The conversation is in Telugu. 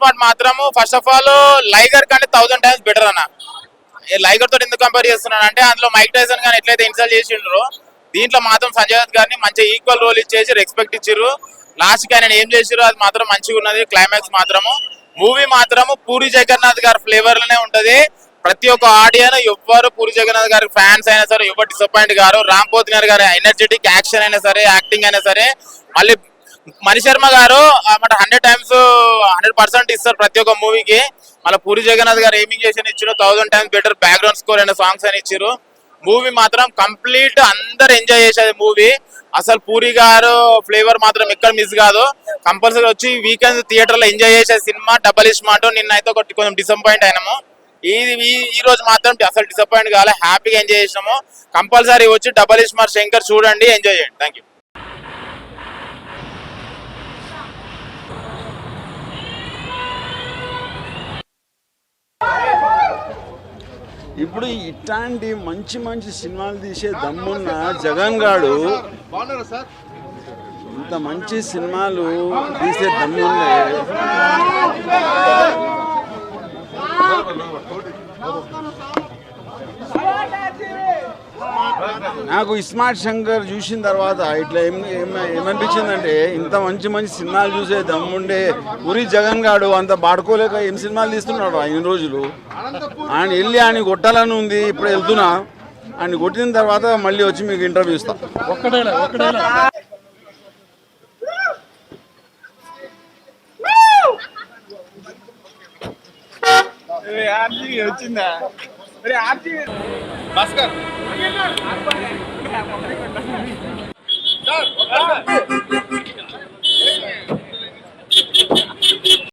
స్మార్ట్ మాత్రము ఫస్ట్ ఆఫ్ ఆల్ లైగర్ కంటే 1000 times బెటర్ అన్న. లైగర్ తోటి ఎందుకు కంపేర్ చేస్తున్నాను అంటే అందులో మైక్ టైసన్ గాని ఎట్లయితే ఇన్సల్ట్ చేసిండ్రో దీంట్లో మాత్రం సంజయ్ దత్ గారిని మంచి ఈక్వల్ రోల్ ఇచ్చేసి రెస్పెక్ట్ ఇచ్చిర్రు. లాస్ట్ కి ఆయన ఏం చేసిర్రు అది మాత్రం మంచిగా ఉన్నది. క్లైమాక్స్ మాత్రము మూవీ మాత్రము పూరి జగన్నాథ్ గారి ఫ్లేవర్ లోనే ఉంటది. ప్రతి ఒక్క ఆడియన్ ఎవ్వరు పూరి జగన్నాథ్ గారి ఫ్యాన్స్ అయినా సరే ఎవరు డిసప్పాయింట్ గారు. రామ్ పోతినేని గారి ఎనర్జెటిక్ యాక్షన్ అయినా సరే యాక్టింగ్ అయినా సరే మళ్ళీ మణిశర్మ గారు 100 times 100% ఇస్తారు ప్రతి ఒక్క మూవీకి. మళ్ళీ పూరి జగన్నాథ్ గారు ఏమింగ్ చేసి ఇచ్చారు 1000 times బెటర్ బ్యాక్గ్రౌండ్ స్కోర్ అయిన సాంగ్స్ అని ఇచ్చారు. మూవీ మాత్రం కంప్లీట్ అందరు ఎంజాయ్ చేసేది మూవీ. అసలు పూరి గారు ఫ్లేవర్ మాత్రం ఎక్కడ మిస్ కాదు. కంపల్సరీ వచ్చి వీకెండ్ థియేటర్ లో ఎంజాయ్ చేసే సినిమా డబల్ స్మార్ట్. నిన్నైతే కొంచెం డిసప్పాయింట్ అయినాము. ఈ రోజు మాత్రం అసలు డిసప్పాయింట్ కాలే, హ్యాపీగా ఎంజాయ్ చేసినాము. కంపల్సరీ వచ్చి డబల్ స్మార్ట్ శంకర్ చూడండి, ఎంజాయ్ చేయండి. Thank you. ఇప్పుడు ఇట్లాంటి మంచి మంచి సినిమాలు తీసే దమ్మున్న జగన్ గాడు ఇంత మంచి సినిమాలు తీసే దమ్ముండే నాకు స్మార్ట్ శంకర్ చూసిన తర్వాత ఇట్లా ఏమనిపించిందంటే ఇంత మంచి మంచి సినిమాలు చూసే దమ్ముండే పూరి జగన్ గాడు అంత బాడుకోలేక ఏం సినిమాలు తీస్తున్నాడు ఇన్ని రోజులు. ఆయన వెళ్ళి ఆయన కొట్టాలని ఉంది. ఇప్పుడు వెళ్తున్నా, ఆయన కొట్టిన తర్వాత మళ్ళీ వచ్చి మీకు ఇంటర్వ్యూ ఇస్తాం. వచ్చిందా భాస్కర్